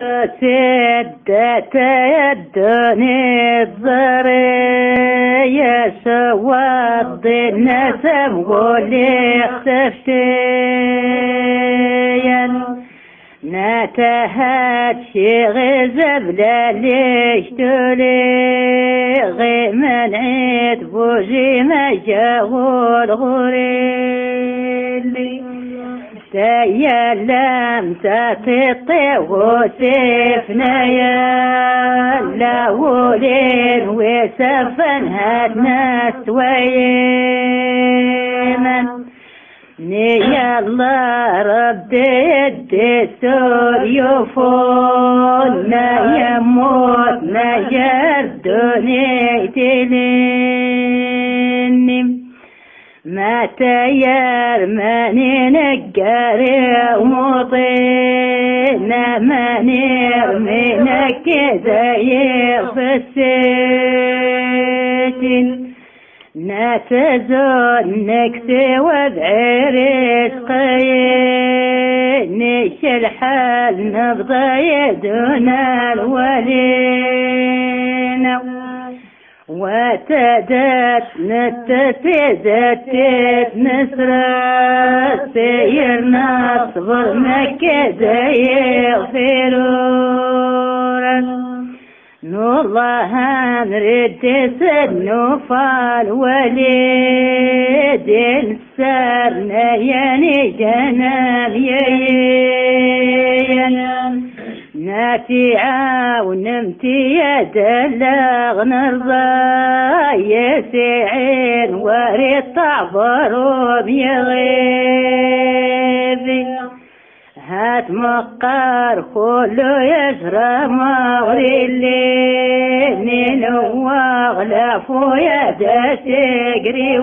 سدت يدني الضرية سواد النسم قولي اختفتين نتهت شي غزب لليش تليغي من عيد بوجي مجاول غريلي تيلم تتطي وسيفنا يا الأولين وسفن هالناس ويمن يا الله ربي الدستور يفولنا يموتنا يردوني تليني ما تيار ماني نقاري ومطينا ماني رمينك زير في السجن نتزونك سوى بعريس قيني الحال نبضى يدنا الولينا وتدت نتتزت نسر سير نصبر مكة يغفرون نالله نرد سنوفال وليد السرنا يعني جنال يين نافعة ونمتي يدلغ نرضى يسعين وريد تعبرهم يغيب هات مقار خلو يجرى مغري الليل نواغ لفو يدا تقري